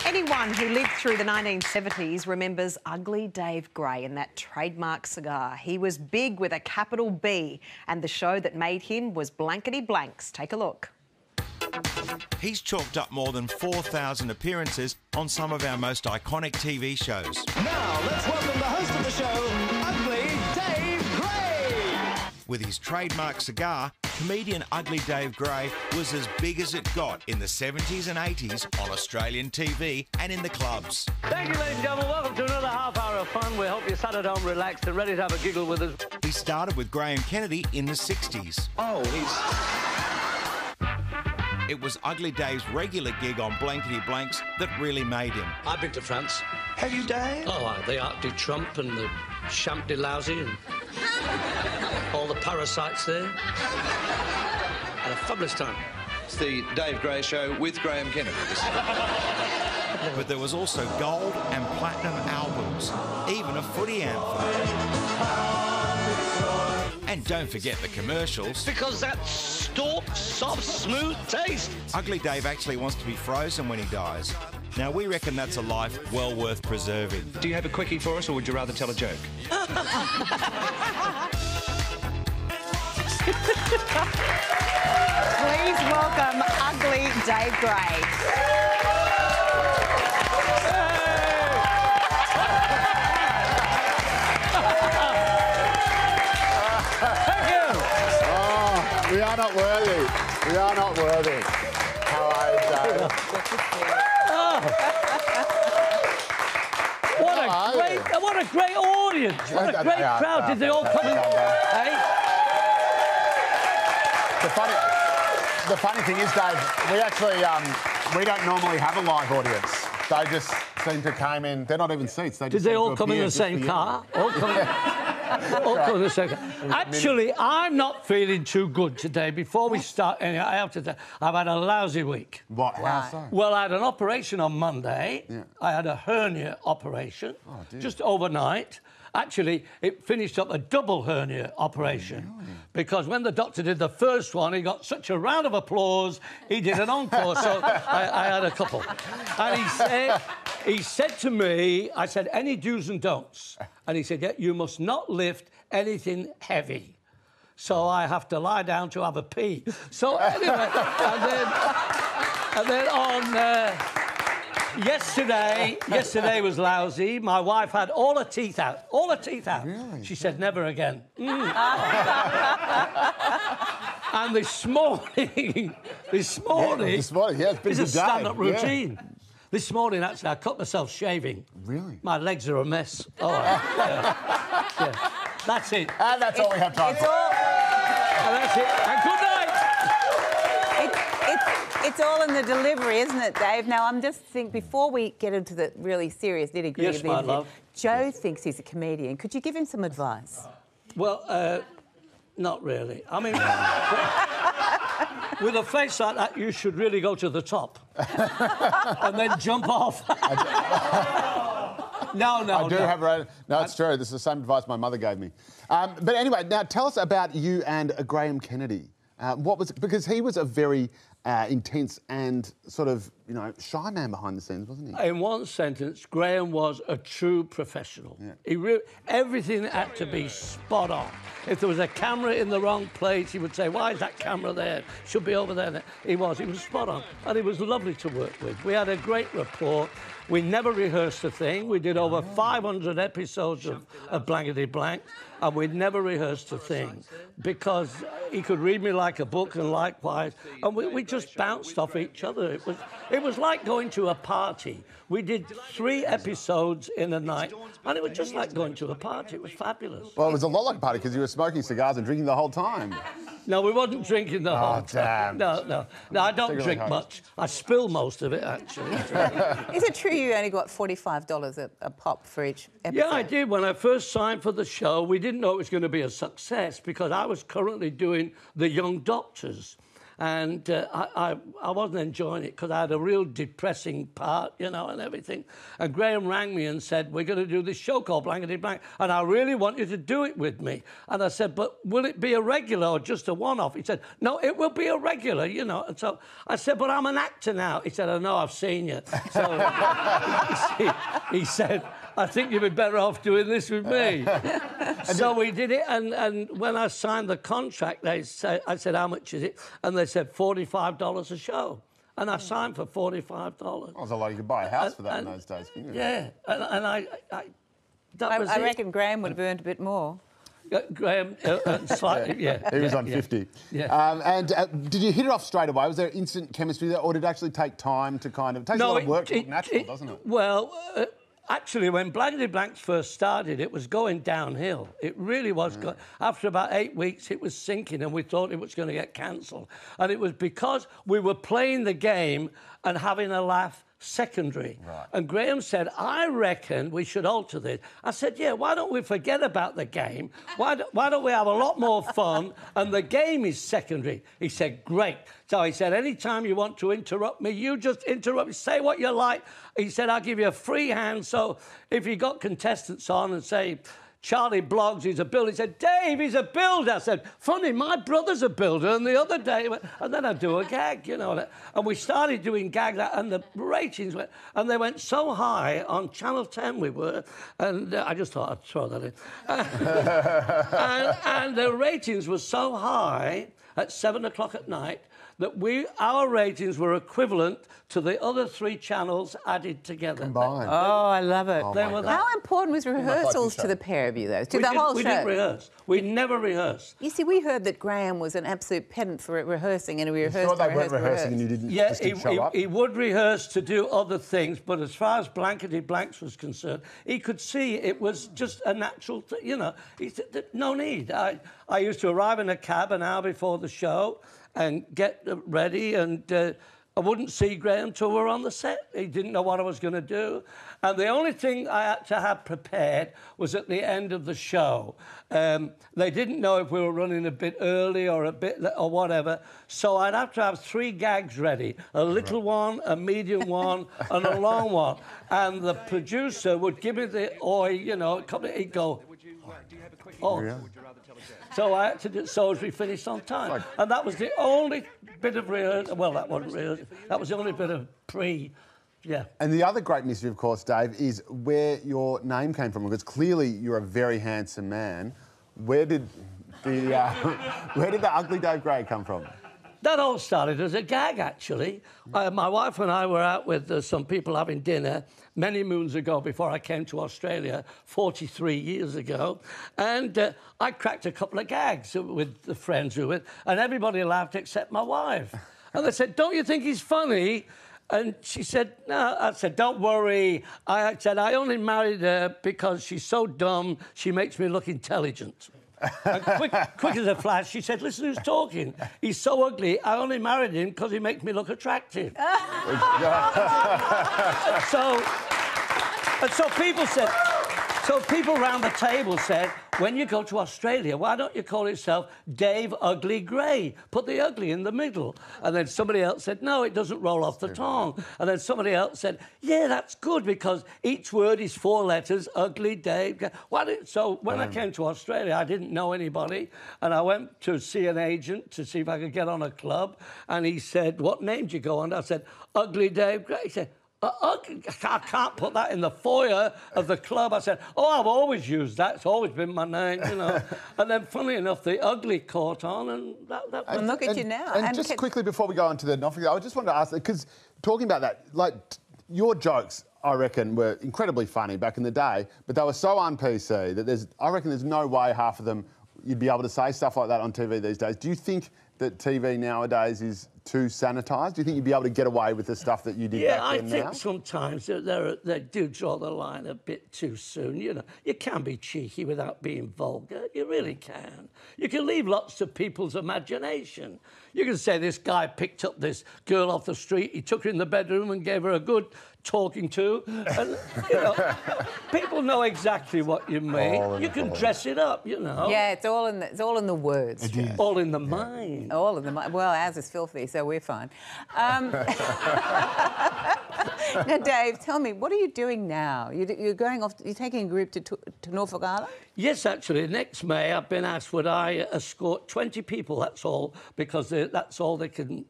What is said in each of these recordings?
Anyone who lived through the 1970s remembers Ugly Dave Gray and that trademark cigar. He was big with a capital B, and the show that made him was Blankety Blanks. Take a look. He's chalked up more than 4,000 appearances on some of our most iconic TV shows. Now, let's welcome the host of the show, Ugly Dave Gray! With his trademark cigar, comedian Ugly Dave Gray was as big as it got in the 70s and 80s on Australian TV and in the clubs. Thank you, ladies and gentlemen. Welcome to another half hour of fun. We hope you're sat at home relaxed and ready to have a giggle with us. He started with Graham Kennedy in the 60s. Oh, It was Ugly Dave's regular gig on Blankety Blanks that really made him. I've been to France. have you, Dave? Oh, the Arc de Trump and the Champ de Lousy and all the parasites there. Had a fabulous time. It's the Dave Gray Show with Graham Kennedy. But there was also gold and platinum albums, even a footy anthem. And don't forget the commercials. Because that stalk, soft, smooth taste. Ugly Dave actually wants to be frozen when he dies. Now, we reckon that's a life well worth preserving. Do you have a quickie for us, or would you rather tell a joke? Please welcome Ugly Dave Gray. We are not worthy. We are not worthy. How are you, Dave? What a great audience! What a great crowd! Did they all come in? Hey? The funny thing is, Dave, we actually we don't normally have a live audience. They just seem to come in. They're not even seats. Did they all come in the same car? All come in. Actually, I'm not feeling too good today. Before we start, I have to say, I've had a lousy week. What? How so? Well, I had an operation on Monday. Yeah. I had a hernia operation just overnight. Actually, it finished up a double hernia operation. Really? Because when the doctor did the first one, he got such a round of applause, he did an encore, so I had a couple. And he said to me, I said, any do's and don'ts? And he said, yeah, you must not lift anything heavy. So I have to lie down to have a pee. So anyway, and then on... Yesterday was lousy. My wife had all her teeth out. All her teeth out. Really? She said, never again. And this morning, it's been is a stand-up routine. Yeah. This morning, actually, I cut myself shaving. Really? My legs are a mess. Oh, yeah. That's it. And that's all we have time for. And that's it. And good night. It's all in the delivery, isn't it, Dave? Now, I'm just thinking, before we get into the really serious nitty-gritty yes, of the my interview, love. Joe thinks he's a comedian. Could you give him some advice? Well, not really. I mean, with a face like that, you should really go to the top and then jump off. No. No, it's true. This is the same advice my mother gave me. But anyway, now tell us about you and Graham Kennedy. Because he was a very intense and sort of, shy man behind the scenes, wasn't he? In one sentence, Graham was a true professional. Yeah. Everything had to be spot on. If there was a camera in the wrong place, he would say, why is that camera there? Should be over there. He was spot on. And he was lovely to work with. We had a great rapport. We never rehearsed a thing. We did over 500 episodes of Blankety Blank, and we'd never rehearsed a thing because he could read me like a book, and likewise, and we just bounced off each other. It was like going to a party. We did 3 episodes in a night, and it was just like going to a party. It was fabulous. Well, it was a lot like a party because you were smoking cigars and drinking the whole time. No, we wasn't drinking the whole time. No, I don't drink much. I spill most of it, actually. Is it true you only got $45 a pop for each episode? Yeah, I did. When I first signed for the show, we didn't know it was going to be a success because I was currently doing The Young Doctors. and I wasn't enjoying it because I had a real depressing part, you know, and everything. And Graham rang me and said, we're going to do this show called Blankety Blank, and I really want you to do it with me. And I said, but will it be a regular or just a one-off? He said, no, it will be a regular, you know. And so I said, but I'm an actor now. He said, I know, I've seen you. So he said, I think you'd be better off doing this with me. So we did it, and when I signed the contract, I said, how much is it? And they said $45 a show. And I signed for $45. Well, there's a lot you could buy a house for that in those days, couldn't you? Yeah, and I reckon Graham would have earned a bit more. Graham, slightly, yeah. He was on 50. Yeah. And did you hit it off straight away? Was there instant chemistry there, or did it actually take time to kind of... It takes a lot of work to look natural, doesn't it? Well... actually, when Blankety Blanks first started, it was going downhill. It really was. After about 8 weeks, it was sinking, and we thought it was going to get cancelled. And it was because we were playing the game and having a laugh secondary. Right. And Graham said, I reckon we should alter this. I said, yeah, why don't we forget about the game? Why don't we have a lot more fun and the game is secondary? He said, great. So he said, any time you want to interrupt me, you just interrupt me, say what you like. He said, I'll give you a free hand. So if you got contestants on and say, Charlie Bloggs, he's a builder. He said, Dave, he's a builder. I said, funny, my brother's a builder. And the other day, and then I'd do a gag, you know. And we started doing gags, and the ratings went, and they went so high on Channel 10 we were, and I just thought I'd throw that in. and the ratings were so high at 7 o'clock at night that our ratings were equivalent to the other 3 channels added together. Combined. Oh, I love it. How important was rehearsals to the pair of you, though? To the whole show? We didn't rehearse. We never rehearsed. You see, we heard that Graham was an absolute pedant for rehearsing, and we rehearsed. You thought they weren't rehearsing and you didn't just show up? He would rehearse to do other things, but as far as Blankety Blanks was concerned, he could see it was just a natural thing, you know. He said, no need. I used to arrive in a cab an hour before the show and get ready, and I wouldn't see Graham till we were on the set. He didn't know what I was going to do. And the only thing I had to have prepared was at the end of the show. They didn't know if we were running a bit early or a bit or whatever, so I'd have to have 3 gags ready, a little one, a medium one, and a long one. And the producer would give me the, or, you know, he'd go, oh, yeah. So I had to do so as we finished on time. And that was the only bit of rehearsal. Well, that wasn't rehearsal. That was the only bit of yeah. And the other great mystery, of course, Dave, is where your name came from. Because clearly you're a very handsome man. Where did the Ugly Dave Gray come from? That all started as a gag, actually. My wife and I were out with some people having dinner many moons ago before I came to Australia, 43 years ago. And I cracked a couple of gags with the friends we were with, and everybody laughed except my wife. And they said, don't you think he's funny? And she said, no. I said, don't worry. I said, I only married her because she's so dumb, she makes me look intelligent. And quick as a flash, she said, listen, who's talking? He's so ugly, I only married him because he makes me look attractive. So people around the table said, when you go to Australia, why don't you call yourself Dave Ugly Gray? Put the ugly in the middle. And then somebody else said, no, it doesn't roll off the tongue. And then somebody else said, yeah, that's good because each word is 4 letters, Ugly Dave. So when I came to Australia, I didn't know anybody. And I went to see an agent to see if I could get on a club. And he said, what name do you go under? I said, Ugly Dave Gray. He said, I can't put that in the foyer of the club. I said, oh, I've always used that. It's always been my name, you know. And then, funny enough, the ugly caught on, and that and look at you now. And just quickly before we go on to the non-fiction, I just wanted to ask, because talking about that, like, your jokes, I reckon, were incredibly funny back in the day, but they were so un-PC that I reckon there's no way half of them you'd be able to say stuff like that on TV these days. Do you think that TV nowadays is too sanitised? Do you think you'd be able to get away with the stuff that you did Yeah, back then I think now? sometimes they do draw the line a bit too soon. You know, you can be cheeky without being vulgar. You really can. You can leave lots to people's imagination. You can say this guy picked up this girl off the street, he took her in the bedroom and gave her a good talking to. And, you know, people know exactly what you mean. You can dress it up, you know. Yeah, it's all in the words. It is. All in the mind. All in the mind. Well, ours is filthy, so we're fine. Now, Dave, tell me, what are you doing now? You're going off. You're taking a group to Norfolk Island? Yes, actually. Next May, I've been asked would I escort 20 people. That's all, because that's all they can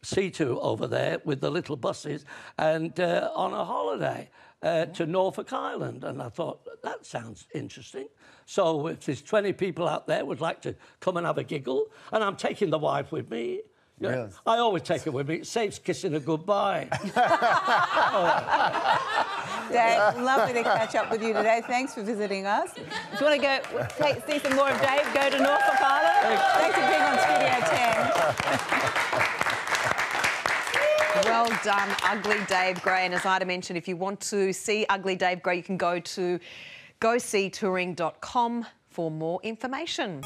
see to over there with the little buses, and on a holiday to Norfolk Island. And I thought, that sounds interesting. So if there's 20 people out there would like to come and have a giggle, and I'm taking the wife with me. Yeah. Really? I always take her with me. It saves kissing her goodbye. Dave, lovely to catch up with you today. Thanks for visiting us. If you want to go see some more of Dave, go to Norfolk Island. Thanks for being on Studio 10. Well done, Ugly Dave Gray. And as Ida mentioned, if you want to see Ugly Dave Gray, you can go to goseetouring.com for more information.